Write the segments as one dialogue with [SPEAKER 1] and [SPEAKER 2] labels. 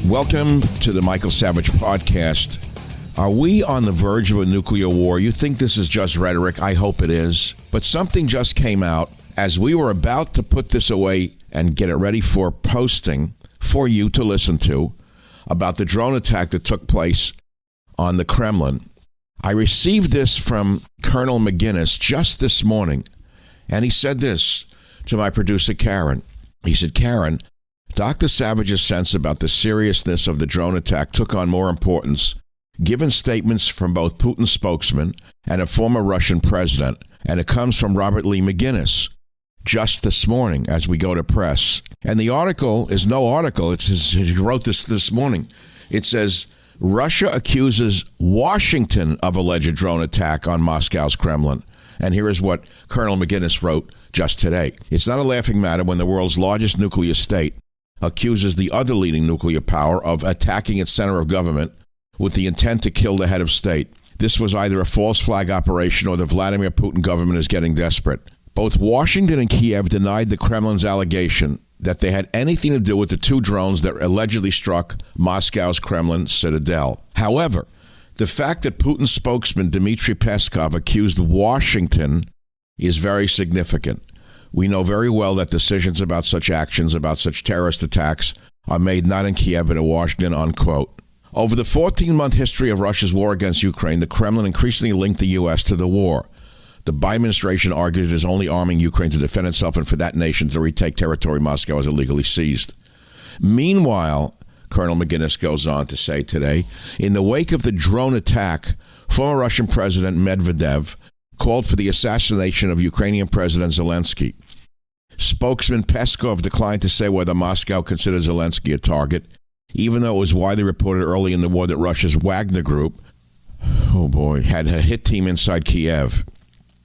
[SPEAKER 1] Welcome to the Michael Savage Podcast. Are we on the verge of a nuclear war? You think this is just rhetoric? I hope it is. But something just came out as we were about to put this away and get it ready for posting for you to listen to about the drone attack that took place on the Kremlin. I received this from Colonel McGinnis just this morning, and he said this to my producer, Karen. He said, Karen, Dr. Savage's sense about the seriousness of the drone attack took on more importance given statements from both Putin's spokesman and a former Russian president, and it comes from Robert Lee McGinnis just this morning as we go to press. And the article is no article. He wrote this morning. It says, Russia accuses Washington of alleged drone attack on Moscow's Kremlin. And here is what Colonel McGinnis wrote just today. It's not a laughing matter when the world's largest nuclear state accuses the other leading nuclear power of attacking its center of government with the intent to kill the head of state. This was either a false flag operation or the Vladimir Putin government is getting desperate. Both Washington and Kiev denied the Kremlin's allegation that they had anything to do with the two drones that allegedly struck Moscow's Kremlin citadel. However, the fact that Putin's spokesman Dmitry Peskov accused Washington is very significant. We know very well that decisions about such actions, about such terrorist attacks, are made not in Kiev but in Washington, unquote. Over the 14-month history of Russia's war against Ukraine, the Kremlin increasingly linked the U.S. to the war. The Biden administration argues it is only arming Ukraine to defend itself and for that nation to retake territory Moscow has illegally seized. Meanwhile, Colonel McGinnis goes on to say today, in the wake of the drone attack, former Russian President Medvedev called for the assassination of Ukrainian President Zelensky. Spokesman Peskov declined to say whether Moscow considers Zelensky a target, even though it was widely reported early in the war that Russia's Wagner Group, had a hit team inside Kiev.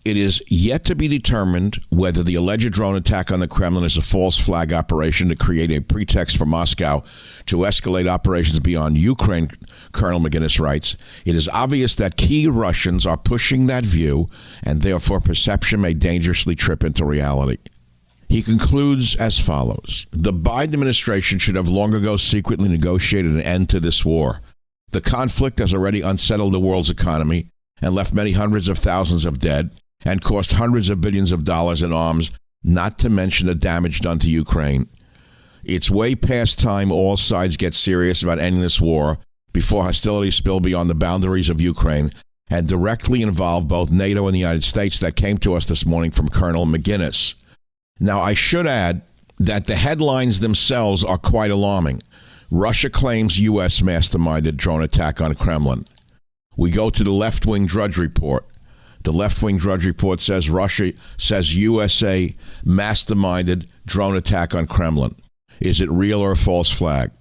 [SPEAKER 1] It is yet to be determined whether the alleged drone attack on the Kremlin is a false flag operation to create a pretext for Moscow to escalate operations beyond Ukraine, Colonel McGinnis writes. It is obvious that key Russians are pushing that view, and therefore perception may dangerously trip into reality. He concludes as follows. The Biden administration should have long ago secretly negotiated an end to this war. The conflict has already unsettled the world's economy and left many hundreds of thousands of dead, and cost hundreds of billions of dollars in arms, not to mention the damage done to Ukraine. It's way past time all sides get serious about ending this war before hostilities spill beyond the boundaries of Ukraine and directly involve both NATO and the United States. That came to us this morning from Colonel McGinnis. Now, I should add that the headlines themselves are quite alarming. Russia claims U.S. masterminded drone attack on Kremlin. We go to the left-wing Drudge Report. The left-wing Drudge Report says Russia says USA masterminded drone attack on Kremlin. Is it real or a false flag?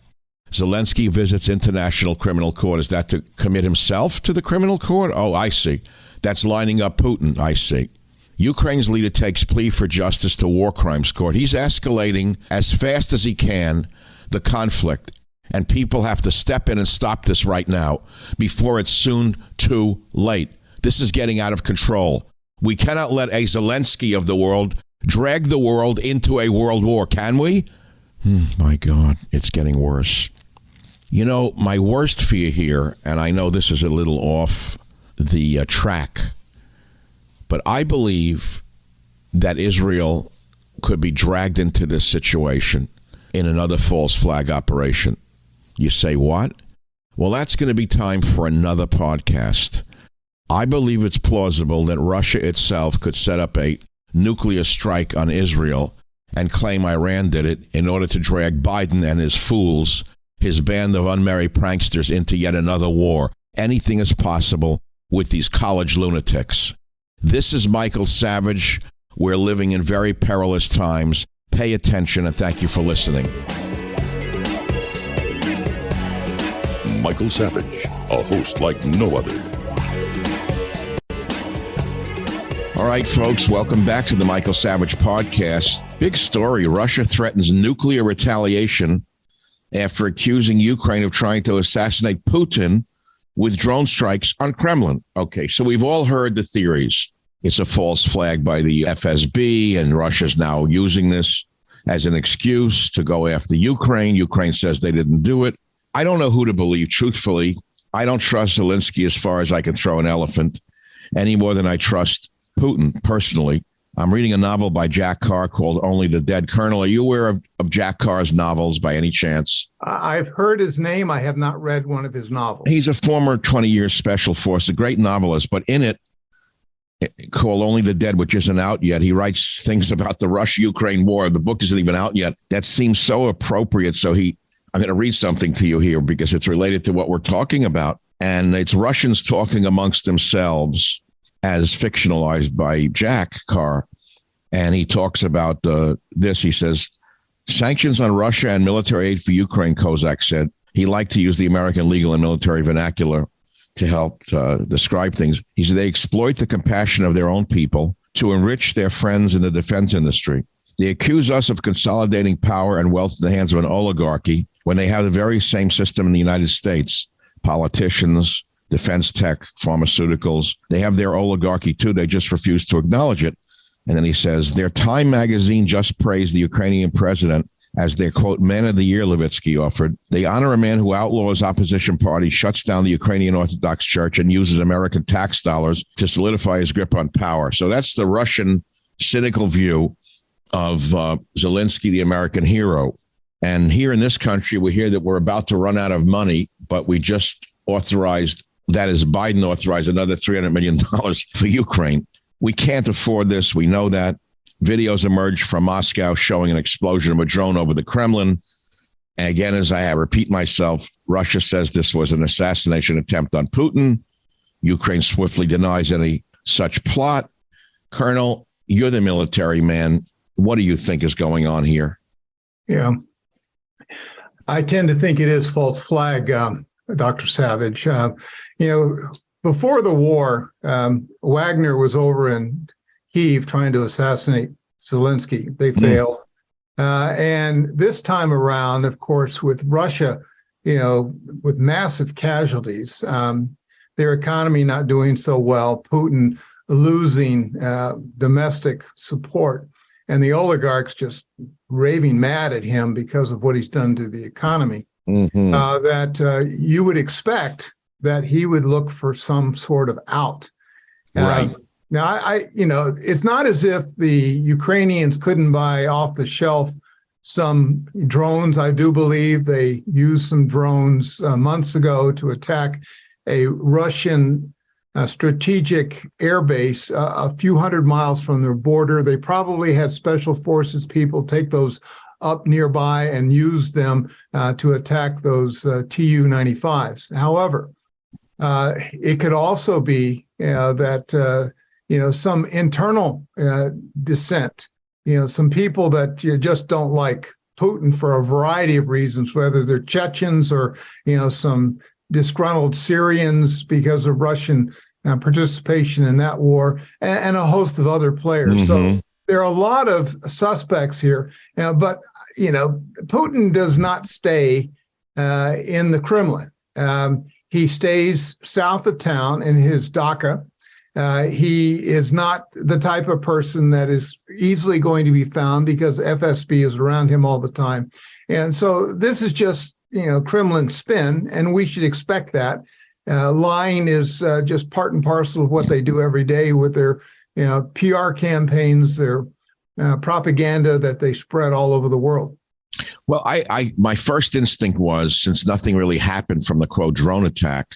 [SPEAKER 1] Zelensky visits International Criminal Court. Is that to commit himself to the criminal court? Oh, I see. That's lining up Putin. I see. Ukraine's leader takes plea for justice to War Crimes Court. He's escalating as fast as he can the conflict, and people have to step in and stop this right now before it's soon too late. This is getting out of control. We cannot let a Zelensky of the world drag the world into a world war, can we? My God, it's getting worse. You know, my worst fear here, and I know this is a little off the track, but I believe that Israel could be dragged into this situation in another false flag operation. You say what? Well, that's going to be time for another podcast. I believe it's plausible that Russia itself could set up a nuclear strike on Israel and claim Iran did it in order to drag Biden and his fools, his band of unmarried pranksters, into yet another war. Anything is possible with these college lunatics. This is Michael Savage. We're living in very perilous times. Pay attention, and thank you for listening.
[SPEAKER 2] Michael Savage, a host like no other.
[SPEAKER 1] All right, folks, welcome back to the Michael Savage Podcast. Big story. Russia threatens nuclear retaliation after accusing Ukraine of trying to assassinate Putin with drone strikes on Kremlin. Okay, so we've all heard the theories. It's a false flag by the FSB, and Russia's now using this as an excuse to go after Ukraine. Ukraine says they didn't do it. I don't know who to believe, truthfully. I don't trust Zelensky as far as I can throw an elephant any more than I trust Putin personally. I'm reading a novel by Jack Carr called Only the Dead. Colonel, are you aware of Jack Carr's novels by any chance?
[SPEAKER 3] I've heard his name. I have not read one of his novels.
[SPEAKER 1] He's a former 20-year Special Force, a great novelist, but in it, called Only the Dead, which isn't out yet, he writes things about the Russia-Ukraine war. The book isn't even out yet. That seems so appropriate. So I'm going to read something to you here because it's related to what we're talking about. And it's Russians talking amongst themselves as fictionalized by Jack Carr. And he talks about this. He says, sanctions on Russia and military aid for Ukraine, Kozak said. He liked to use the American legal and military vernacular to help describe things. He said they exploit the compassion of their own people to enrich their friends in the defense industry. They accuse us of consolidating power and wealth in the hands of an oligarchy when they have the very same system in the United States. Politicians, defense tech, pharmaceuticals, they have their oligarchy too. They just refuse to acknowledge it. And then he says, their Time magazine just praised the Ukrainian president as their, quote, man of the year, Levitsky offered. They honor a man who outlaws opposition parties, shuts down the Ukrainian Orthodox Church, and uses American tax dollars to solidify his grip on power. So that's the Russian cynical view of Zelensky, the American hero. And here in this country, we hear that we're about to run out of money, but we just authorized, that is, Biden authorized another $300 million for Ukraine. We can't afford this. We know that. Videos emerged from Moscow showing an explosion of a drone over the Kremlin. And again, as I repeat myself, Russia says this was an assassination attempt on Putin. Ukraine swiftly denies any such plot. Colonel, you're the military man. What do you think is going on here?
[SPEAKER 3] Yeah, I tend to think it is false flag, Dr. Savage. Before the war, Wagner was over in Kyiv trying to assassinate Zelensky. They failed. And this time around, of course, with Russia, with massive casualties, their economy not doing so well, Putin losing domestic support, and the oligarchs just raving mad at him because of what he's done to the economy, that you would expect that he would look for some sort of out.
[SPEAKER 1] Right.
[SPEAKER 3] Now, it's not as if the Ukrainians couldn't buy off the shelf some drones. I do believe they used some drones months ago to attack a Russian strategic airbase a few hundred miles from their border. They probably had special forces people take those up nearby and use them to attack those Tu-95s. However, it could also be that some internal dissent, some people that you just don't like Putin for a variety of reasons, whether they're Chechens or, some disgruntled Syrians because of Russian participation in that war, and a host of other players. So there are a lot of suspects here, but, Putin does not stay in the Kremlin. He stays south of town in his dacha. He is not the type of person that is easily going to be found because FSB is around him all the time. And so this is just, Kremlin spin, and we should expect that. Lying is just part and parcel of what they do every day with their, PR campaigns, their propaganda that they spread all over the world.
[SPEAKER 1] Well, my first instinct was, since nothing really happened from the, quote, drone attack,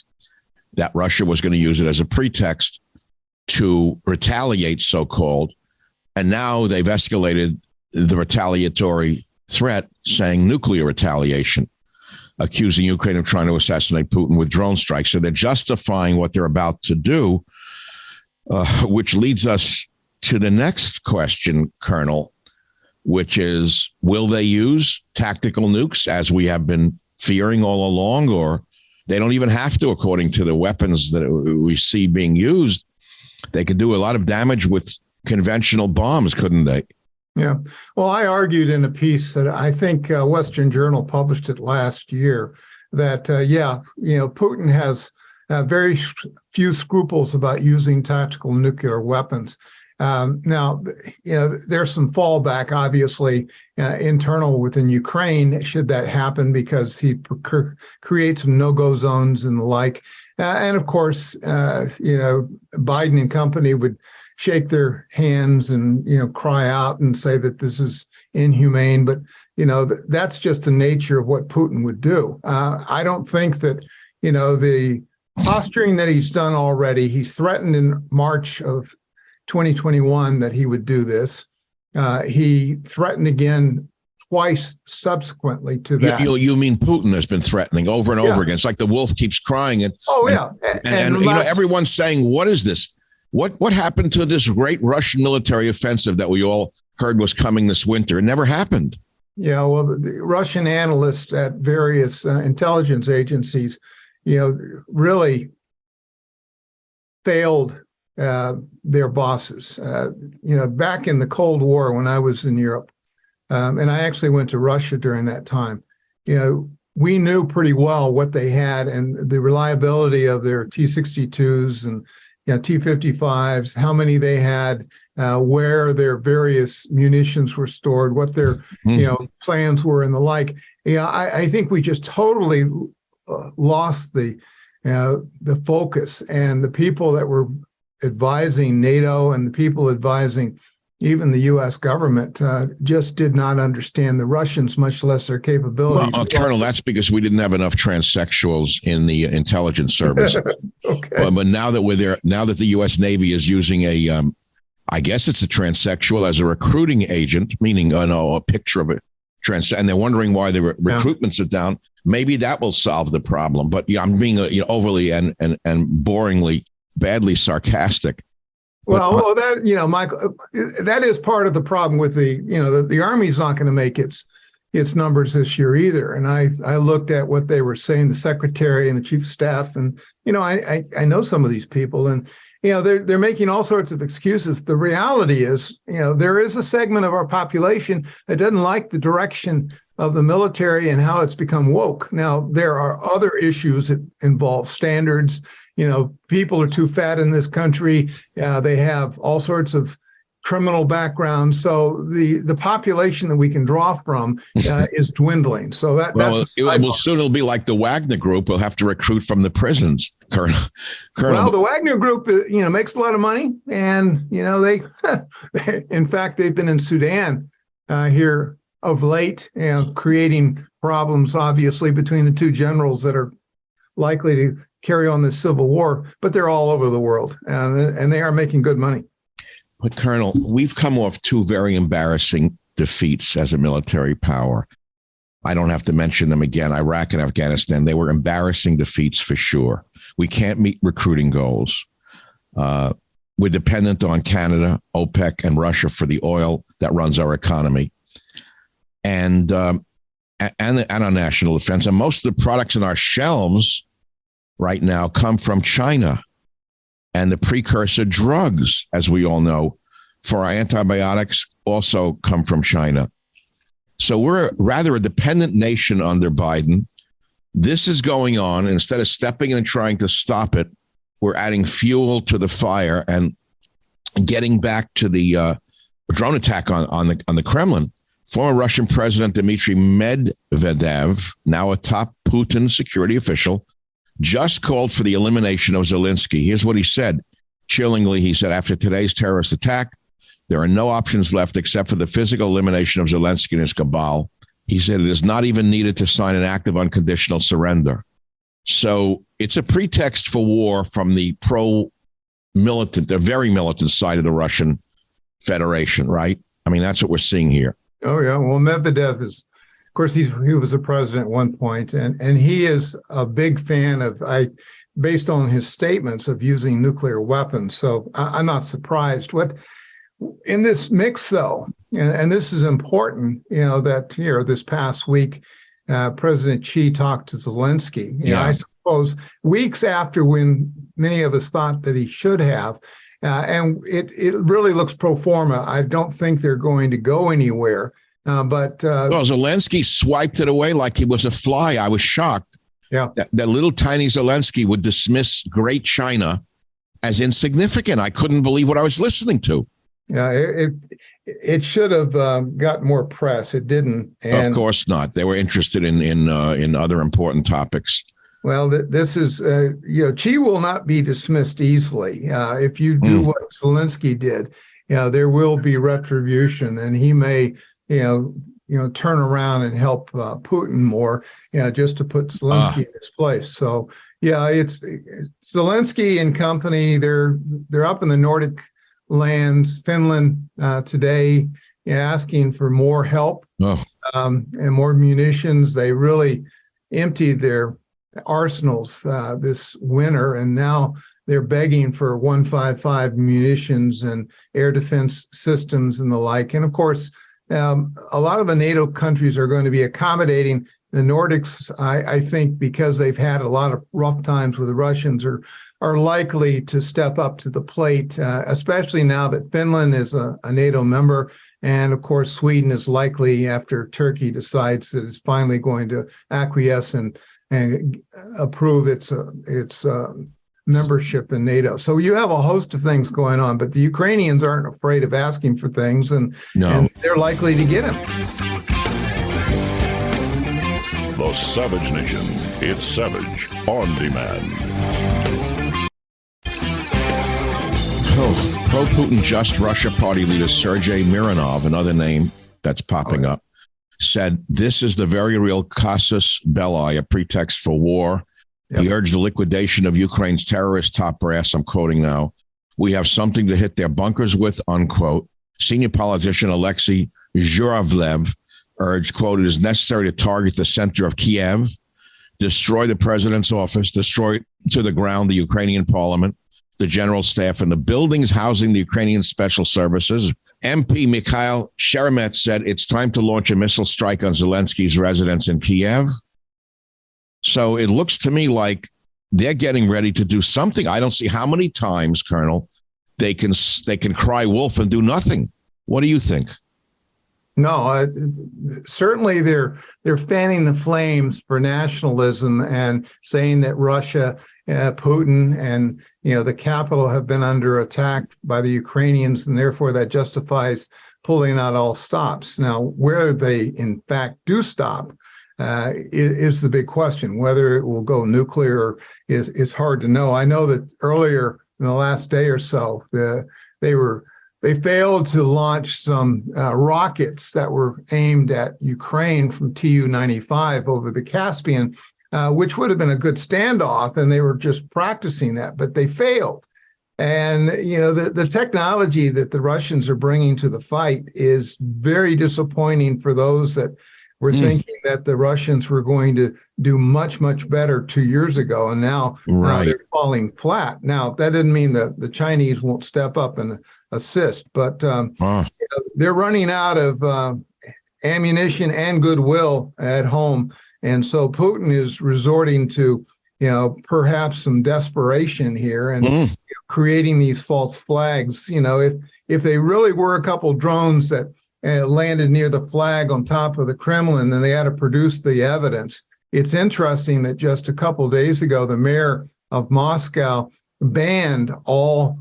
[SPEAKER 1] that Russia was going to use it as a pretext to retaliate, so-called. And now they've escalated the retaliatory threat, saying nuclear retaliation, accusing Ukraine of trying to assassinate Putin with drone strikes. So they're justifying what they're about to do, which leads us to the next question, Colonel, which is, will they use tactical nukes as we have been fearing all along, or they don't even have to, according to the weapons that we see being used? They could do a lot of damage with conventional bombs, couldn't they?
[SPEAKER 3] Yeah. Well, I argued in a piece that I think Western Journal published it last year that, Putin has very few scruples about using tactical nuclear weapons. Now, there's some fallback, obviously, internal within Ukraine, should that happen, because he creates some no-go zones and the like. And of course, Biden and company would shake their hands and, cry out and say that this is inhumane. But, that's just the nature of what Putin would do. I don't think that, the posturing that he's done already, he threatened in March of 2021 that he would do this. He threatened again twice subsequently to that.
[SPEAKER 1] You mean Putin has been threatening over and over again? It's like the wolf keeps crying. And everyone's saying, "What is this? What happened to this great Russian military offensive that we all heard was coming this winter? It never happened."
[SPEAKER 3] Yeah, well, the Russian analysts at various intelligence agencies, really failed their bosses. Back in the Cold War, when I was in Europe, and I actually went to Russia during that time, we knew pretty well what they had and the reliability of their T-62s and T-55s, how many they had, where their various munitions were stored, what their plans were, and the like. I think we just totally lost the focus, and the people that were advising NATO and the people advising even the U.S. government just did not understand the Russians, much less their capabilities.
[SPEAKER 1] Well, Colonel, that's because we didn't have enough transsexuals in the intelligence service.
[SPEAKER 3] Okay.
[SPEAKER 1] But now that we're there, now that the U.S. Navy is using I guess it's a transsexual as a recruiting agent, meaning a picture of it, and they're wondering why the recruitments are down. Maybe that will solve the problem. But I'm being overly and boringly, badly sarcastic.
[SPEAKER 3] Well, that Michael, that is part of the problem with the Army's not going to make its numbers this year either. And I looked at what they were saying, the secretary and the chief of staff, and I know some of these people, and they're making all sorts of excuses. The reality is, there is a segment of our population that doesn't like the direction of the military and how it's become woke. Now, there are other issues that involve standards. People are too fat in this country. They have all sorts of criminal backgrounds. So the population that we can draw from is dwindling. So it'll be like the Wagner Group. We'll have to recruit from the prisons. Colonel. Well, the Wagner Group, makes a lot of money, and they, in fact, they've been in Sudan here of late, creating problems, obviously, between the two generals that are likely to carry on this civil war. But they're all over the world, and they are making good money.
[SPEAKER 1] But Colonel, we've come off two very embarrassing defeats as a military power. I don't have to mention them again. Iraq and Afghanistan, they were embarrassing defeats for sure. We can't meet recruiting goals. We're dependent on Canada, OPEC, and Russia for the oil that runs our economy, and our national defense. And most of the products in our shelves right now come from China. And the precursor drugs, as we all know, for our antibiotics also come from China. So we're rather a dependent nation under Biden. This is going on. And instead of stepping in and trying to stop it, we're adding fuel to the fire and getting back to the drone attack on the Kremlin. Former Russian President Dmitry Medvedev, now a top Putin security official, just called for the elimination of Zelensky. Here's what he said. Chillingly, he said, after today's terrorist attack, there are no options left except for the physical elimination of Zelensky and his cabal. He said it is not even needed to sign an act of unconditional surrender. So it's a pretext for war from the pro-militant, the very militant side of the Russian Federation, right? I mean, that's what we're seeing here.
[SPEAKER 3] Oh, yeah. Well, Medvedev is, of course, he was a president at one point, and he is a big fan of, based on his statements, of using nuclear weapons. So I'm not surprised. In this mix, though, and this is important, that here this past week, President Xi talked to Zelensky. I suppose weeks after when many of us thought that he should have. And it really looks pro forma. I don't think they're going to go anywhere. But
[SPEAKER 1] Zelensky swiped it away like he was a fly. I was shocked.
[SPEAKER 3] Yeah,
[SPEAKER 1] that little tiny Zelensky would dismiss great China as insignificant. I couldn't believe what I was listening to.
[SPEAKER 3] Yeah, it should have got more press. It didn't. And
[SPEAKER 1] Of course not. They were interested in other important topics.
[SPEAKER 3] well, this is, Xi will not be dismissed easily. If you do what Zelensky did, there will be retribution, and he may, turn around and help Putin more, just to put Zelensky in his place. So, yeah, it's Zelensky and company. They're up in the Nordic lands, Finland today, asking for more help and more munitions. They really emptied their arsenals this winter, and now they're begging for 155 munitions and air defense systems and the like. And of course, a lot of the NATO countries are going to be accommodating. The Nordics, I think, because they've had a lot of rough times with the Russians, are likely to step up to the plate, especially now that Finland is a NATO member. And of course, Sweden is likely, after Turkey decides that it's finally going to acquiesce and approve its membership in NATO. So you have a host of things going on, but the Ukrainians aren't afraid of asking for things, and they're likely to get them.
[SPEAKER 2] The Savage Nation. It's Savage on Demand.
[SPEAKER 1] Pro-Putin Just Russia party leader Sergei Mironov, another name that's popping up, said this is the very real casus belli, a pretext for war. Yep. He urged the liquidation of Ukraine's terrorist top brass. I'm quoting now. We have something to hit their bunkers with, unquote. Senior politician Alexei Zhuravlev urged, quote, it is necessary to target the center of Kiev, destroy the president's office, destroy to the ground the Ukrainian parliament, the general staff, and the buildings housing the Ukrainian special services. MP Mikhail Sheremet said it's time to launch a missile strike on Zelensky's residence in Kiev. So it looks to me like they're getting ready to do something. I don't see how many times, Colonel, they can cry wolf and do nothing. What do you think?
[SPEAKER 3] No, certainly they're fanning the flames for nationalism and saying that Russia, Putin, and the capital have been under attack by the Ukrainians, and therefore that justifies pulling out all stops. Now, where they in fact do stop is the big question. Whether it will go nuclear is hard to know. I know that earlier in the last day or so, they failed to launch some rockets that were aimed at Ukraine from Tu-95 over the Caspian, which would have been a good standoff, and they were just practicing that, but they failed. And, the technology that the Russians are bringing to the fight is very disappointing for those that were thinking that the Russians were going to do much, much better 2 years ago, and now they're falling flat. Now, that didn't mean the Chinese won't step up and assist, but they're running out of ammunition and goodwill at home. And so Putin is resorting to, perhaps some desperation here and creating these false flags. If they really were a couple drones that landed near the flag on top of the Kremlin, then they had to produce the evidence. It's interesting that just a couple of days ago, the mayor of Moscow banned all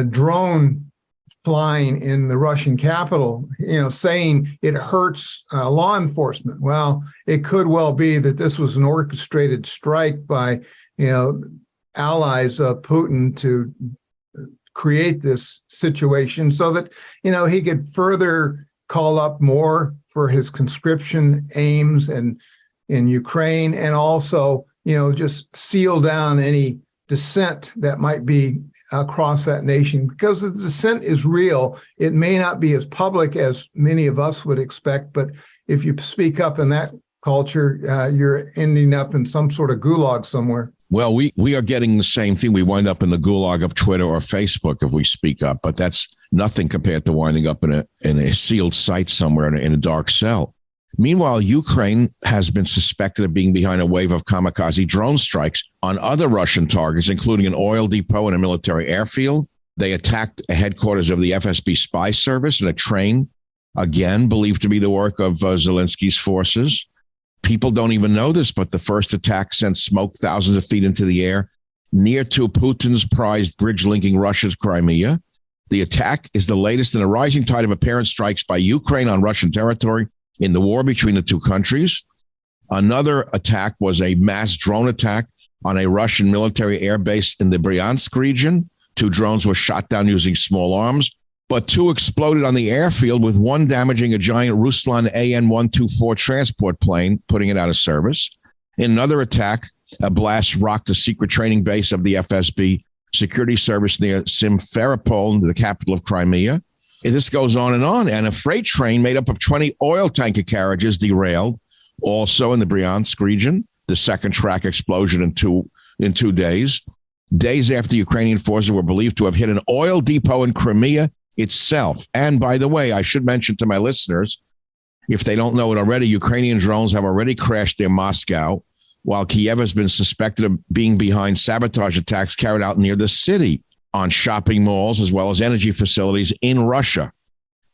[SPEAKER 3] drone flying in the Russian capital, saying it hurts law enforcement. Well, it could well be that this was an orchestrated strike by, allies of Putin to create this situation so that, he could further call up more for his conscription aims in Ukraine, and also, just seal down any dissent that might be across that nation, because the dissent is real. It may not be as public as many of us would expect, but if you speak up in that culture, you're ending up in some sort of gulag somewhere.
[SPEAKER 1] Well, we are getting the same thing. We wind up in the gulag of Twitter or Facebook if we speak up, but that's nothing compared to winding up in a sealed site somewhere in a dark cell. Meanwhile, Ukraine has been suspected of being behind a wave of kamikaze drone strikes on other Russian targets, including an oil depot and a military airfield. They attacked a headquarters of the FSB spy service and a train, again, believed to be the work of Zelensky's forces. People don't even know this, but the first attack sent smoke thousands of feet into the air near to Putin's prized bridge linking Russia's Crimea. The attack is the latest in a rising tide of apparent strikes by Ukraine on Russian territory in the war between the two countries. Another attack was a mass drone attack on a Russian military air base in the Bryansk region. 2 drones were shot down using small arms, but 2 exploded on the airfield, with one damaging a giant Ruslan AN-124 transport plane, putting it out of service. In another attack, a blast rocked a secret training base of the FSB security service near Simferopol, the capital of Crimea. And this goes on. And a freight train made up of 20 oil tanker carriages derailed, also in the Bryansk region. The second track explosion in two days. Days after Ukrainian forces were believed to have hit an oil depot in Crimea itself. And by the way, I should mention to my listeners, if they don't know it already, Ukrainian drones have already crashed near Moscow, while Kiev has been suspected of being behind sabotage attacks carried out near the city on shopping malls as well as energy facilities in Russia.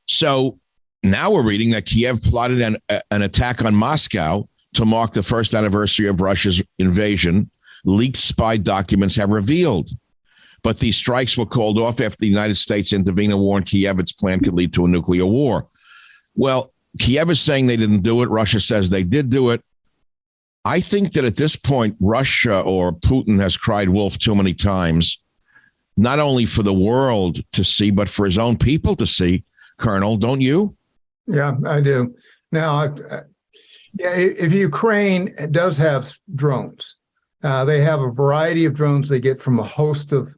[SPEAKER 1] So now we're reading that Kiev plotted an attack on Moscow to mark the first anniversary of Russia's invasion, leaked spy documents have revealed. But these strikes were called off after the United States intervened and warned Kiev its plan could lead to a nuclear war. Well, Kiev is saying they didn't do it. Russia says they did do it. I think that at this point, Russia or Putin has cried wolf too many times, not only for the world to see, but for his own people to see. Colonel, don't you?
[SPEAKER 3] Yeah, I do. Now, if Ukraine does have drones, they have a variety of drones they get from a host of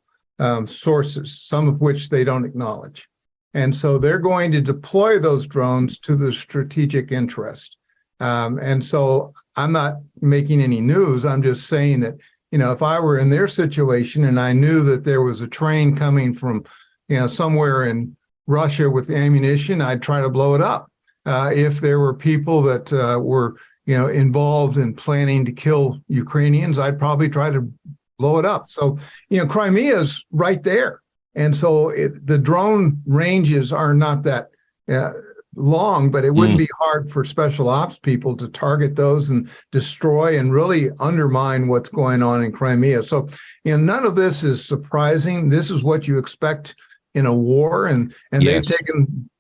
[SPEAKER 3] sources, some of which they don't acknowledge. And so they're going to deploy those drones to the strategic interest. And so I'm not making any news. I'm just saying that, if I were in their situation and I knew that there was a train coming from, somewhere in Russia with ammunition, I'd try to blow it up. If there were people that were, involved in planning to kill Ukrainians, I'd probably try to blow it up. So, Crimea is right there. And so the drone ranges are not that long, but it wouldn't be hard for special ops people to target those and destroy and really undermine what's going on in Crimea. So, none of this is surprising. This is what you expect in a war, and
[SPEAKER 1] Yes.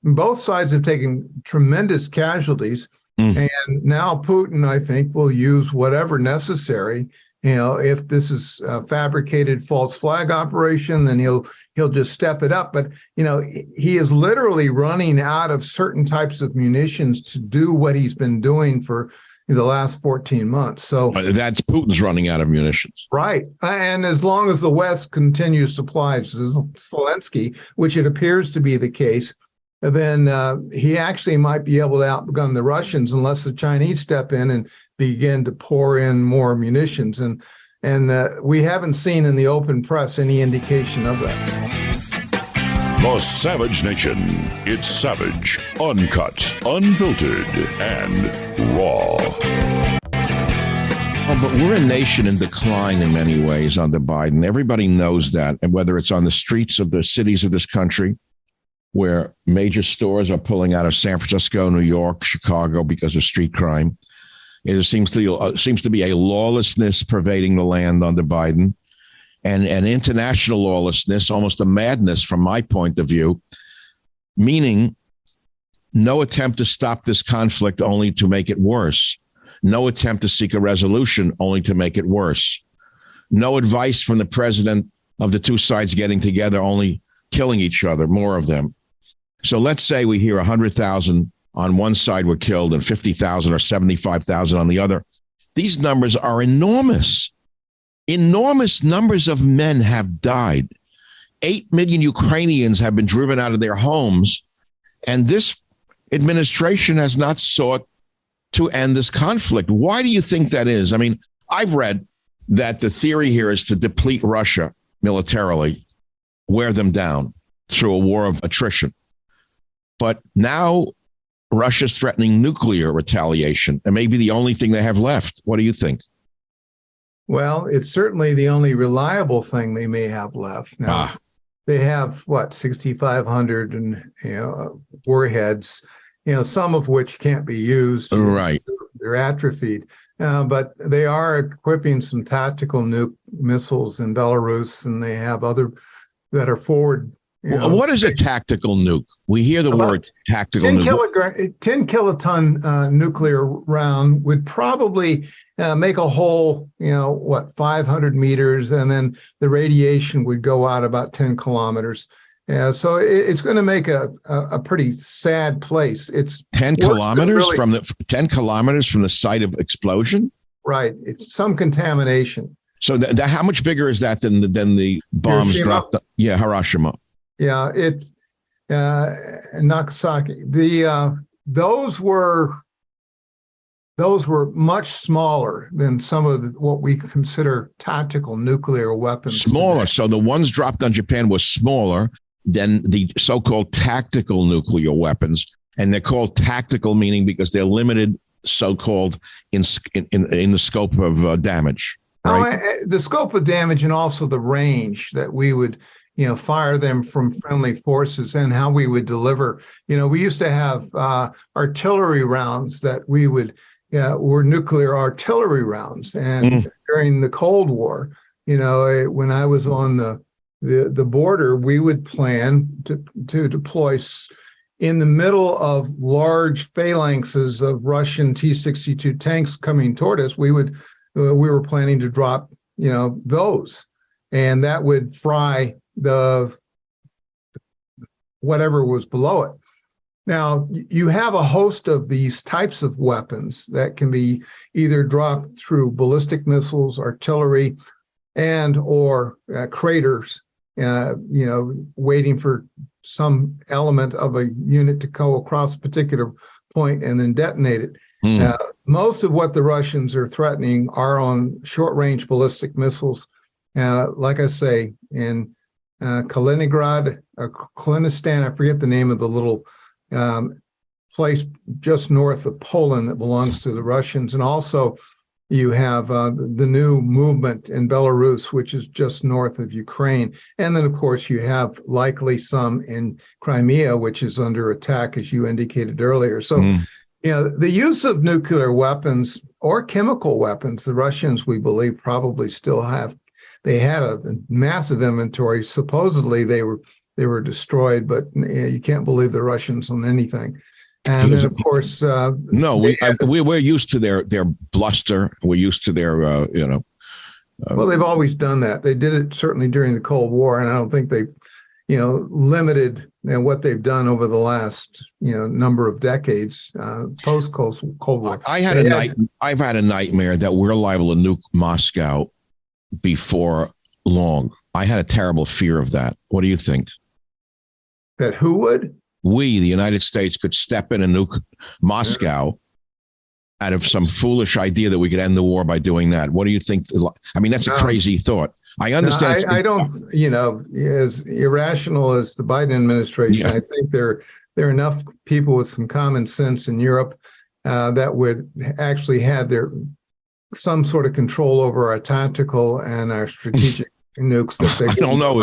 [SPEAKER 3] both sides have taken tremendous casualties. And now Putin, I think, will use whatever necessary. If this is a fabricated false flag operation, then he'll just step it up. But he is literally running out of certain types of munitions to do what he's been doing for the last 14 months. So
[SPEAKER 1] That's Putin's running out of munitions.
[SPEAKER 3] right. And as long as the West continues to supply Zelensky, which it appears to be the case, then he actually might be able to outgun the Russians unless the Chinese step in and begin to pour in more munitions. And we haven't seen in the open press any indication of that.
[SPEAKER 2] The Savage Nation. It's savage, uncut, unfiltered, and raw.
[SPEAKER 1] Well, but we're a nation in decline in many ways under Biden. Everybody knows that. And whether it's on the streets of the cities of this country, where major stores are pulling out of San Francisco, New York, Chicago because of street crime. It seems to be a lawlessness pervading the land under Biden, and an international lawlessness, almost a madness from my point of view, meaning no attempt to stop this conflict, only to make it worse. No attempt to seek a resolution, only to make it worse. No advice from the president of the two sides getting together, only killing each other, more of them. So let's say we hear 100,000 on one side were killed and 50,000 or 75,000 on the other. These numbers are enormous. Enormous numbers of men have died. 8 million Ukrainians have been driven out of their homes. And this administration has not sought to end this conflict. Why do you think that is? I mean, I've read that the theory here is to deplete Russia militarily, wear them down through a war of attrition. But now Russia's threatening nuclear retaliation. It may be the only thing they have left. What do you think?
[SPEAKER 3] Well, it's certainly the only reliable thing they may have left. Now, they have, 6,500 and warheads, some of which can't be used.
[SPEAKER 1] Right.
[SPEAKER 3] They're atrophied. But they are equipping some tactical nuke missiles in Belarus, and they have other that are forward
[SPEAKER 1] What is a tactical nuke? We hear the word tactical
[SPEAKER 3] 10
[SPEAKER 1] nuke.
[SPEAKER 3] 10 kiloton nuclear round would probably make a hole, 500 meters, and then the radiation would go out about 10 kilometers. So it's going to make a pretty sad place. It's
[SPEAKER 1] 10 kilometers from the site of explosion.
[SPEAKER 3] Right. It's some contamination.
[SPEAKER 1] So how much bigger is that than the bombs
[SPEAKER 3] Hiroshima?
[SPEAKER 1] dropped? Hiroshima.
[SPEAKER 3] Yeah, it's Nagasaki. Those were much smaller than some of what we consider tactical nuclear weapons.
[SPEAKER 1] Smaller.
[SPEAKER 3] today.
[SPEAKER 1] So the ones dropped on Japan was smaller than the so-called tactical nuclear weapons, and they're called tactical meaning because they're limited, so-called in the scope of damage. Right?
[SPEAKER 3] The scope of damage and also the range that we would, fire them from friendly forces, and how we would deliver. We used to have artillery rounds that were nuclear artillery rounds. And during the Cold War, when I was on the border, we would plan to deploy in the middle of large phalanxes of Russian T-62 tanks coming toward us. We were planning to drop, those, and that would fry the whatever was below it. Now, you have a host of these types of weapons that can be either dropped through ballistic missiles, artillery, or craters, waiting for some element of a unit to go across a particular point and then detonate it. Most of what the Russians are threatening are on short-range ballistic missiles. Like I say, in Kaliningrad, Kalinistan, I forget the name of the little place just north of Poland that belongs to the Russians. And also you have the new movement in Belarus, which is just north of Ukraine. And then, of course, you have likely some in Crimea, which is under attack, as you indicated earlier. So, the use of nuclear weapons or chemical weapons, the Russians, we believe, probably still have. They had a massive inventory. Supposedly they were destroyed, but you can't believe the Russians on anything. And then, of course,
[SPEAKER 1] we're used to their bluster. We're used to their,
[SPEAKER 3] well, they've always done that. They did it certainly during the Cold War, and I don't think they, limited what they've done over the last, number of decades post Cold War.
[SPEAKER 1] I've had a nightmare that we're liable to nuke Moscow before long. I had a terrible fear of that. What do you think?
[SPEAKER 3] That who would?
[SPEAKER 1] We, the United States, could step in and nuke Moscow out of some foolish idea that we could end the war by doing that. What do you think? I mean, that's a crazy thought. I understand.
[SPEAKER 3] I don't, as irrational as the Biden administration, I think there are enough people with some common sense in Europe that would actually have some sort of control over our tactical and our strategic nukes. That
[SPEAKER 1] I don't know.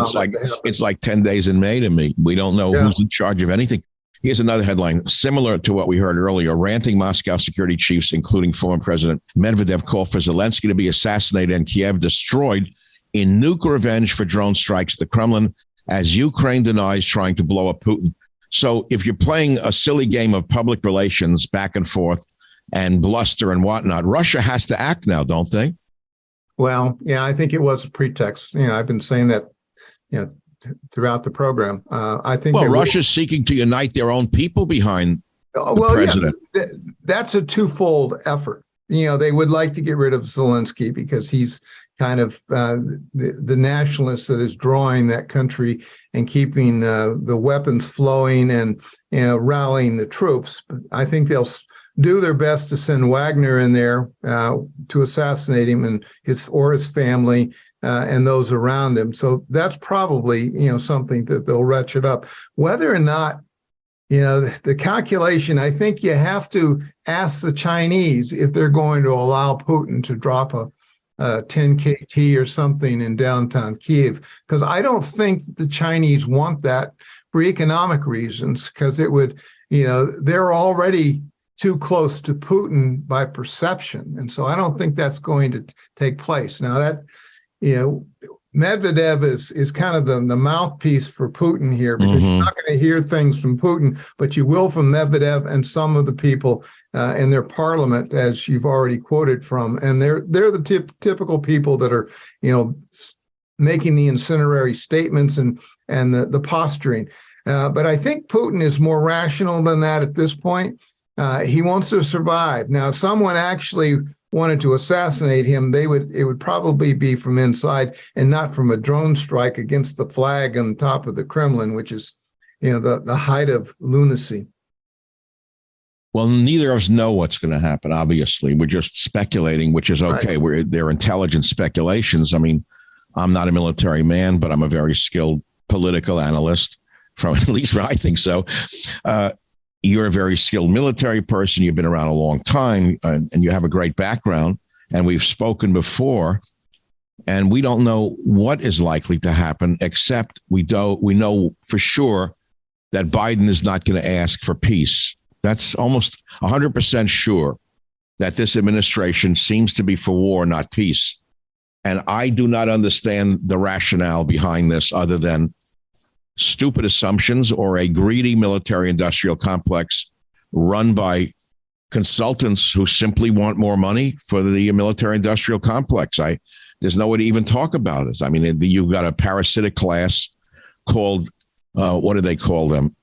[SPEAKER 1] It's like 10 days in May to me. We don't know who's in charge of anything. Here's another headline similar to what we heard earlier. Ranting Moscow security chiefs, including former President Medvedev, call for Zelensky to be assassinated and Kiev destroyed in nuke revenge for drone strikes. The Kremlin, as Ukraine denies trying to blow up Putin. So if you're playing a silly game of public relations back and forth and bluster and whatnot, Russia has to act now, don't they?
[SPEAKER 3] Well, yeah, I think it was a pretext. I've been saying that, throughout the program. I think.
[SPEAKER 1] Well, Russia's seeking to unite their own people behind the president.
[SPEAKER 3] Yeah, that's a twofold effort. They would like to get rid of Zelensky because he's kind of the nationalist that is drawing that country and keeping the weapons flowing and rallying the troops. But I think they'll do their best to send Wagner in there to assassinate him and his family and those around him. So that's probably something that they'll ratchet up. Whether or not the calculation, I think you have to ask the Chinese if they're going to allow Putin to drop a 10 KT or something in downtown Kiev, because I don't think the Chinese want that for economic reasons, because it would, they're already too close to Putin by perception. And so I don't think that's going to take place. Now that, Medvedev is kind of the mouthpiece for Putin here, because you're not going to hear things from Putin, but you will from Medvedev and some of the people in their parliament, as you've already quoted from. And they're the typical people that are, making the incendiary statements and the posturing. But I think Putin is more rational than that at this point. He wants to survive. Now, if someone actually wanted to assassinate him, it would probably be from inside and not from a drone strike against the flag on top of the Kremlin, which is, the height of lunacy.
[SPEAKER 1] Well, neither of us know what's going to happen, obviously. We're just speculating, which is okay.
[SPEAKER 3] Right.
[SPEAKER 1] They're intelligent speculations. I mean, I'm not a military man, but I'm a very skilled political analyst, from at least I think so. You're a very skilled military person. You've been around a long time, and you have a great background. And we've spoken before, and we don't know what is likely to happen, except we know for sure that Biden is not going to ask for peace. That's almost 100% sure that this administration seems to be for war, not peace. And I do not understand the rationale behind this other than stupid assumptions or a greedy military industrial complex run by consultants who simply want more money for the military industrial complex. There's no way to even talk about it. I mean, you've got a parasitic class called, what do they call them?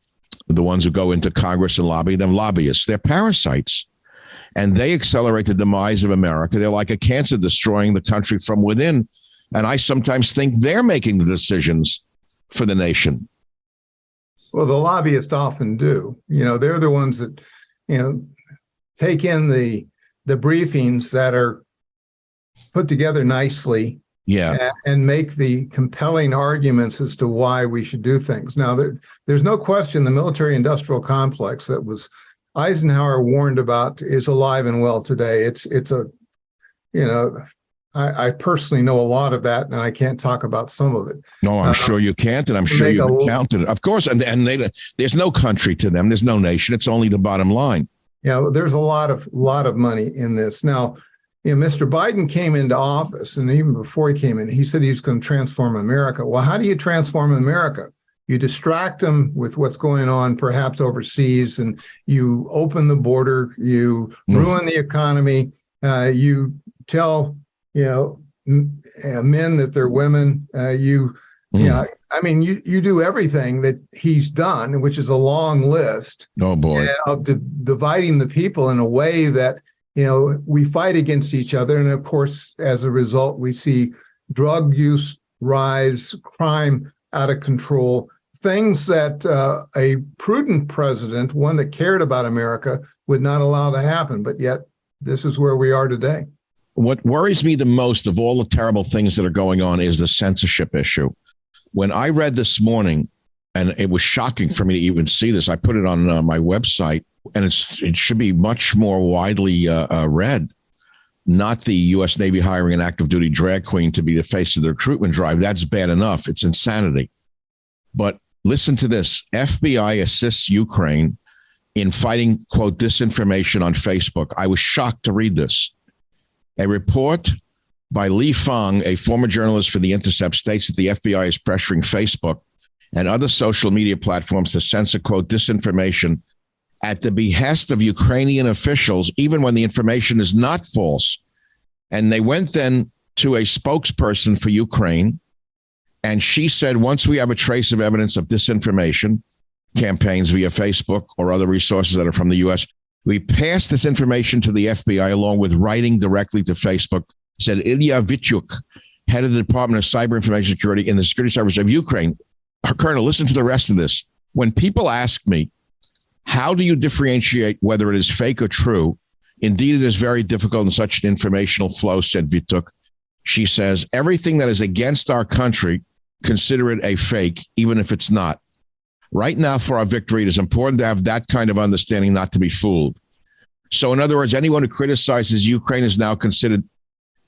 [SPEAKER 1] The ones who go into Congress and lobby them, lobbyists. They're parasites. And they accelerate the demise of America. They're like a cancer destroying the country from within. And I sometimes think they're making the decisions for the nation.
[SPEAKER 3] Well, the lobbyists often do. They're the ones that, take in the briefings that are put together nicely.
[SPEAKER 1] Yeah.
[SPEAKER 3] And make the compelling arguments as to why we should do things. Now, there's no question the military industrial complex that was Eisenhower warned about is alive and well today. I personally know a lot of that, and I can't talk about some of it.
[SPEAKER 1] No, I'm sure you can't, and I'm sure you've counted it. Of course, and there's no country to them. There's no nation. It's only the bottom line.
[SPEAKER 3] Yeah, there's a lot of money in this. Now, Mr. Biden came into office, and even before he came in, he said he was going to transform America. Well, how do you transform America? You distract them with what's going on, perhaps overseas, and you open the border, you ruin the economy, you tell men that they're women. You do everything that he's done, which is a long list.
[SPEAKER 1] Oh boy!
[SPEAKER 3] Of dividing the people in a way that we fight against each other, and of course, as a result, we see drug use rise, crime out of control. Things that a prudent president, one that cared about America, would not allow to happen. But yet, this is where we are today.
[SPEAKER 1] What worries me the most of all the terrible things that are going on is the censorship issue. When I read this morning, and it was shocking for me to even see this, I put it on my website, and it should be much more widely read. Not the U.S. Navy hiring an active duty drag queen to be the face of the recruitment drive. That's bad enough. It's insanity. But listen to this. FBI assists Ukraine in fighting, quote, disinformation on Facebook. I was shocked to read this. A report by Li Feng, a former journalist for The Intercept, states that the FBI is pressuring Facebook and other social media platforms to censor, quote, disinformation at the behest of Ukrainian officials, even when the information is not false. And they went then to a spokesperson for Ukraine, and she said, once we have a trace of evidence of disinformation campaigns via Facebook or other resources that are from the U.S., we pass this information to the FBI along with writing directly to Facebook, said Ilya Vityuk, head of the Department of Cyber Information Security in the Security Service of Ukraine. Colonel, listen to the rest of this. When people ask me, how do you differentiate whether it is fake or true? Indeed, it is very difficult in such an informational flow, said Vityuk. She says, everything that is against our country, consider it a fake, even if it's not. Right now, for our victory, it is important to have that kind of understanding, not to be fooled. So in other words, anyone who criticizes Ukraine is now considered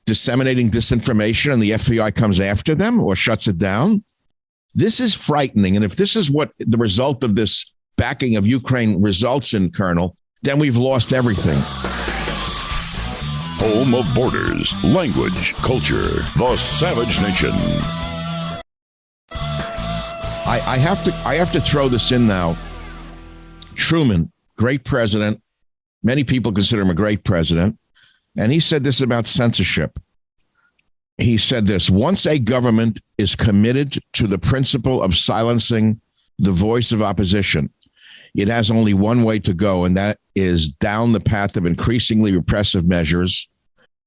[SPEAKER 1] disseminating disinformation, and the FBI comes after them or shuts it down. This is frightening. And if this is what the result of this backing of Ukraine results in, Colonel, then we've lost everything.
[SPEAKER 2] Home of borders, language, culture, the Savage Nation.
[SPEAKER 1] I have to throw this in now. Truman, great president. Many people consider him a great president. And he said this about censorship. He said this: once a government is committed to the principle of silencing the voice of opposition, it has only one way to go, and that is down the path of increasingly repressive measures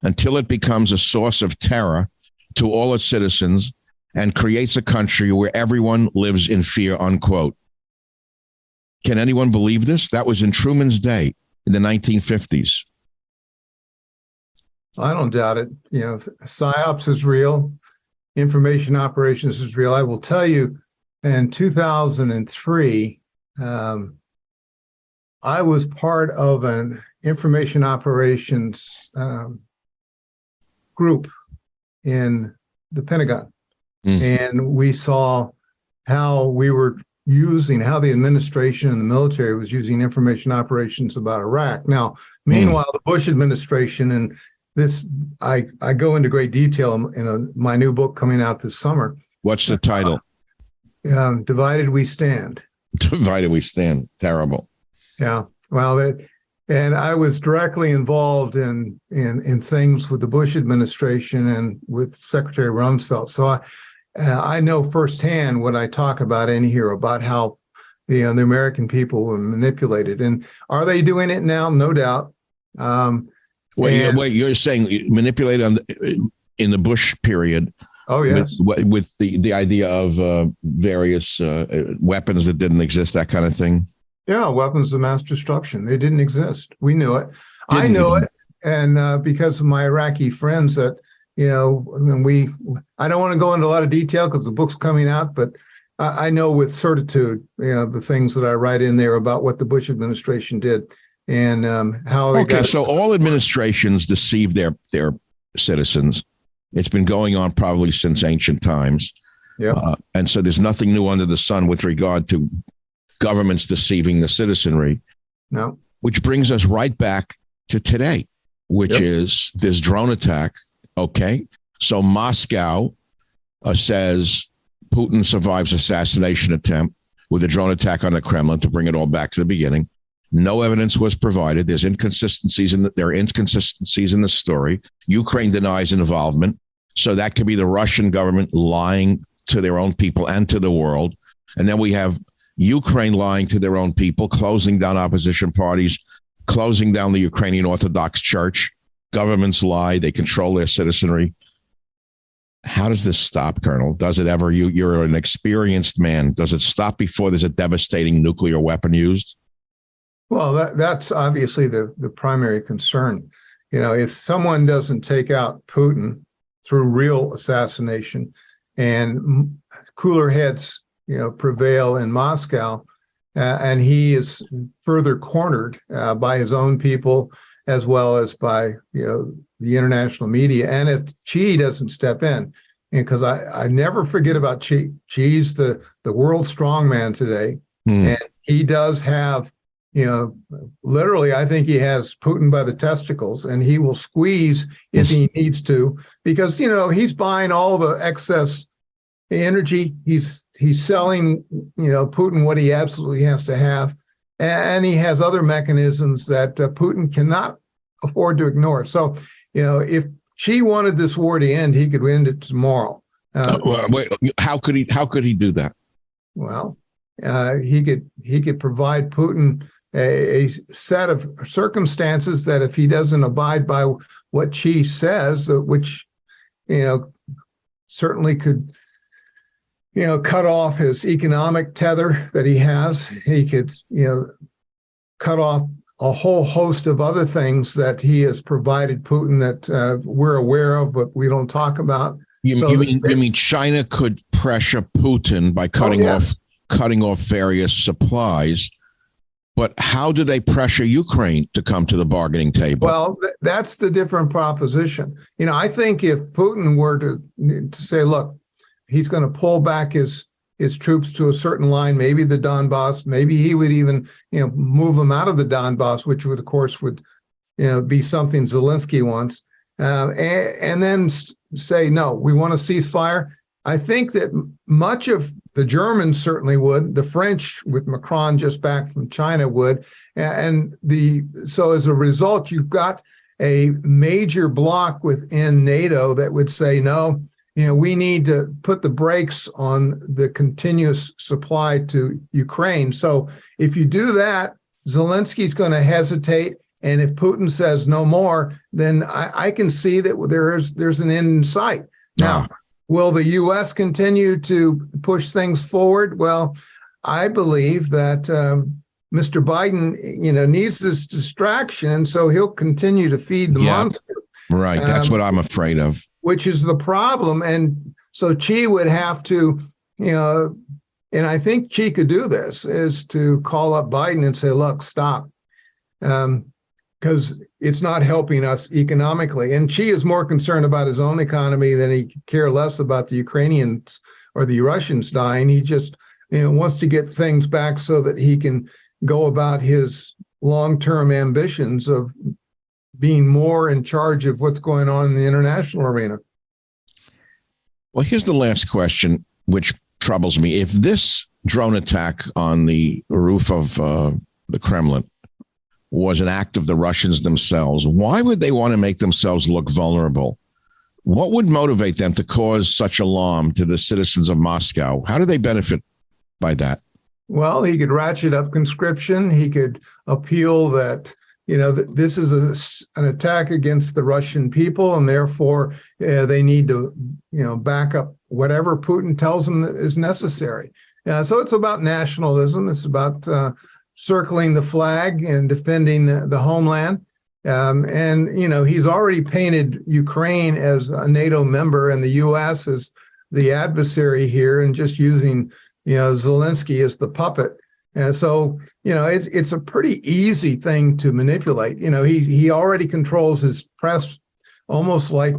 [SPEAKER 1] until it becomes a source of terror to all its citizens and creates a country where everyone lives in fear, unquote. Can anyone believe this? That was in Truman's day in the 1950s.
[SPEAKER 3] I don't doubt it. You know, PSYOPs is real. Information operations is real. I will tell you, in 2003, I was part of an information operations group in the Pentagon. And we saw how we were how the administration and the military was using information operations about Iraq. Now, meanwhile, the Bush administration, and this, I go into great detail in my new book coming out this summer.
[SPEAKER 1] What's the title?
[SPEAKER 3] Divided We Stand.
[SPEAKER 1] Divided We Stand. Terrible.
[SPEAKER 3] Yeah. Well, and I was directly involved in things with the Bush administration and with Secretary Rumsfeld. So I know firsthand what I talk about in here about how the American people were manipulated. And are they doing it now? No doubt.
[SPEAKER 1] Wait, you're saying manipulated in the Bush period?
[SPEAKER 3] Oh, yes.
[SPEAKER 1] With the idea of various weapons that didn't exist, that kind of thing?
[SPEAKER 3] Yeah, weapons of mass destruction. They didn't exist. We knew it. I knew it. And because of my Iraqi friends that, you know, I don't want to go into a lot of detail because the book's coming out, but I know with certitude, you know, the things that I write in there about what the Bush administration did and how they got.
[SPEAKER 1] So all administrations deceive their citizens. It's been going on probably since ancient times.
[SPEAKER 3] Yeah.
[SPEAKER 1] And so there's nothing new under the sun with regard to governments deceiving the citizenry.
[SPEAKER 3] No.
[SPEAKER 1] Which brings us right back to today, which is this drone attack. Okay. So Moscow says Putin survives assassination attempt with a drone attack on the Kremlin, to bring it all back to the beginning. No evidence was provided. There are inconsistencies in the story. Ukraine denies involvement. So that could be the Russian government lying to their own people and to the world. And then we have Ukraine lying to their own people, closing down opposition parties, closing down the Ukrainian Orthodox Church. Governments lie. They control their citizenry. How does this stop, Colonel? Does it ever? You're an experienced man. Does it stop before there's a devastating nuclear weapon used?
[SPEAKER 3] Well, that's obviously the primary concern. You know, if someone doesn't take out Putin through real assassination and cooler heads, you know, prevail in Moscow, and he is further cornered by his own people as well as by, you know, the international media. And if Xi doesn't step in, and because I never forget about Xi. Xi's the world strongman today, and he does have, you know, literally, I think he has Putin by the testicles, and he will squeeze if he needs to, because, you know, he's buying all the excess energy. He's selling, you know, Putin what he absolutely has to have. And he has other mechanisms that Putin cannot afford to ignore. So, you know, if Xi wanted this war to end, he could end it tomorrow.
[SPEAKER 1] Wait, how could he do that?
[SPEAKER 3] Well, he could provide Putin a set of circumstances that if he doesn't abide by what Xi says, which, you know, certainly could, you know, cut off his economic tether that he has. He could, you know, cut off a whole host of other things that he has provided Putin that we're aware of, but we don't talk about.
[SPEAKER 1] You mean China could pressure Putin by cutting off various supplies? But how do they pressure Ukraine to come to the bargaining table?
[SPEAKER 3] Well, that's the different proposition. You know, I think if Putin were to say, look, he's going to pull back his troops to a certain line, maybe the Donbass, maybe he would even, you know, move them out of the Donbass, which would, of course, you know, be something Zelensky wants, and then say, no, we want a ceasefire. I think that much of the Germans certainly would, the French with Macron just back from China would, so as a result, you've got a major bloc within NATO that would say, no, we need to put the brakes on the continuous supply to Ukraine. So if you do that, Zelensky's going to hesitate. And if Putin says no more, then I can see that there's an end in sight. Now, will the U.S. continue to push things forward? Well, I believe that Mr. Biden, needs this distraction, so he'll continue to feed the monster.
[SPEAKER 1] Right, that's what I'm afraid of.
[SPEAKER 3] Which is the problem. And so Xi would have to, and I think Xi could do this, is to call up Biden and say, look, stop. Because it's not helping us economically. And Xi is more concerned about his own economy than he could care less about the Ukrainians or the Russians dying. He just wants to get things back so that he can go about his long-term ambitions of being more in charge of what's going on in the international arena.
[SPEAKER 1] Well, here's the last question, which troubles me. If this drone attack on the roof of the Kremlin was an act of the Russians themselves, why would they want to make themselves look vulnerable? What would motivate them to cause such alarm to the citizens of Moscow? How do they benefit by that?
[SPEAKER 3] Well, he could ratchet up conscription. He could appeal that, this is an attack against the Russian people, and therefore they need to, back up whatever Putin tells them that is necessary. So it's about nationalism. It's about circling the flag and defending the homeland. And he's already painted Ukraine as a NATO member and the U.S. as the adversary here, and just using Zelensky as the puppet. And so, it's a pretty easy thing to manipulate. He already controls his press almost like,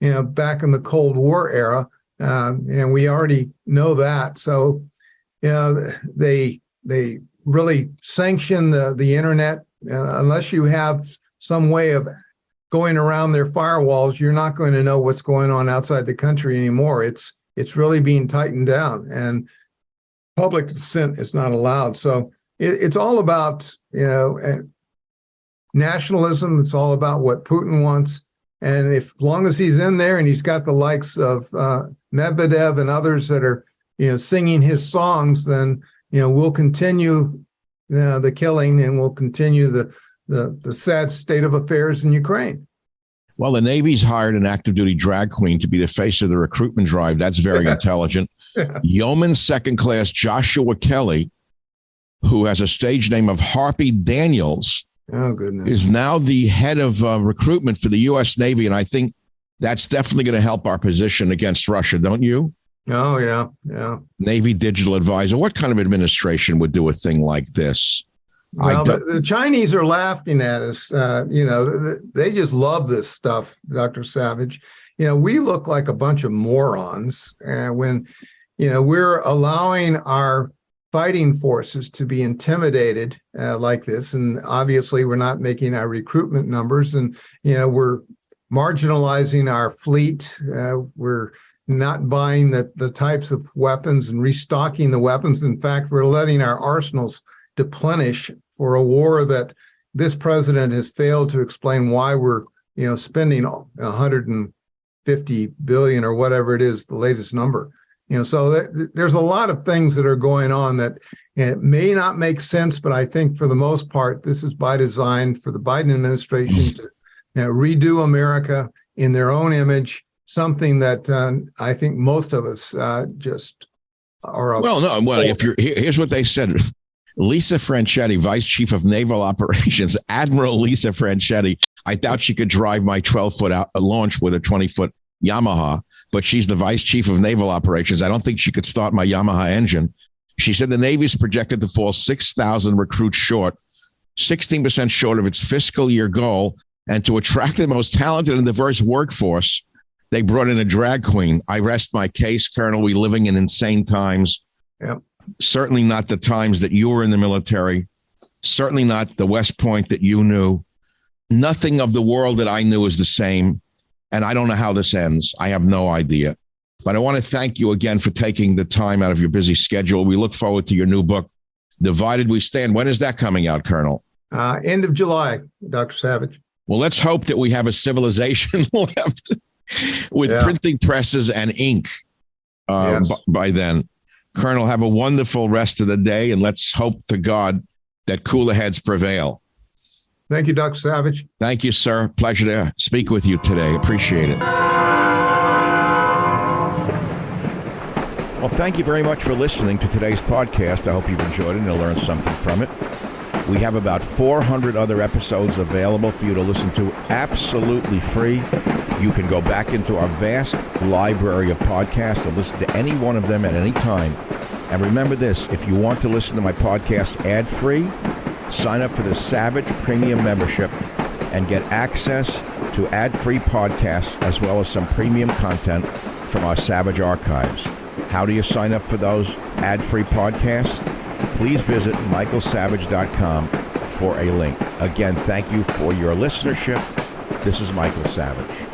[SPEAKER 3] back in the Cold War era. And we already know that. So, they really sanction the internet. Unless you have some way of going around their firewalls, you're not going to know what's going on outside the country anymore. It's really being tightened down, and public dissent is not allowed. So it's all about, nationalism. It's all about what Putin wants. And as long as he's in there and he's got the likes of Medvedev and others that are, singing his songs, then, we'll continue the killing, and we'll continue the sad state of affairs in Ukraine.
[SPEAKER 1] Well, the Navy's hired an active duty drag queen to be the face of the recruitment drive. That's very intelligent. Yeoman Second Class Joshua Kelly, who has a stage name of Harpy Daniels,
[SPEAKER 3] oh goodness,
[SPEAKER 1] is now the head of recruitment for the U.S. Navy. And I think that's definitely going to help our position against Russia, don't you?
[SPEAKER 3] Oh, yeah.
[SPEAKER 1] Navy digital advisor. What kind of administration would do a thing like this?
[SPEAKER 3] Well, the Chinese are laughing at us. They just love this stuff, Dr. Savage. We look like a bunch of morons when, we're allowing our fighting forces to be intimidated like this. And obviously, we're not making our recruitment numbers, and, we're marginalizing our fleet. We're not buying the types of weapons and restocking the weapons. In fact, we're letting our arsenals deplenish for a war that this president has failed to explain why we're, spending 150 billion or whatever it is, the latest number. So there's a lot of things that are going on that may not make sense, but I think for the most part, this is by design for the Biden administration to redo America in their own image, something that I think most of us just are.
[SPEAKER 1] Here's what they said. Lisa Franchetti, Vice Chief of Naval Operations, Admiral Lisa Franchetti. I doubt she could drive my 12-foot launch with a 20-foot Yamaha, but she's the Vice Chief of Naval Operations. I don't think she could start my Yamaha engine. She said the Navy is projected to fall 6,000 recruits short, 16% short of its fiscal year goal. And to attract the most talented and diverse workforce, they brought in a drag queen. I rest my case, Colonel. We're living in insane times.
[SPEAKER 3] Yep.
[SPEAKER 1] Certainly not the times that you were in the military. Certainly not the West Point that you knew. Nothing of the world that I knew is the same. And I don't know how this ends. I have no idea. But I want to thank you again for taking the time out of your busy schedule. We look forward to your new book, Divided We Stand. When is that coming out, Colonel?
[SPEAKER 3] End of July, Dr. Savage.
[SPEAKER 1] Well, let's hope that we have a civilization left with printing presses and ink by then. Colonel, have a wonderful rest of the day, and let's hope to God that cooler heads prevail.
[SPEAKER 3] Thank you, Dr. Savage.
[SPEAKER 1] Thank you, sir. Pleasure to speak with you today. Appreciate it. Well, thank you very much for listening to today's podcast. I hope you've enjoyed it and you'll learn something from it. We have about 400 other episodes available for you to listen to absolutely free. You can go back into our vast library of podcasts and listen to any one of them at any time. And remember this, if you want to listen to my podcast ad-free, sign up for the Savage Premium membership and get access to ad-free podcasts as well as some premium content from our Savage archives. How do you sign up for those ad-free podcasts? Please visit michaelsavage.com for a link. Again, thank you for your listenership. This is Michael Savage.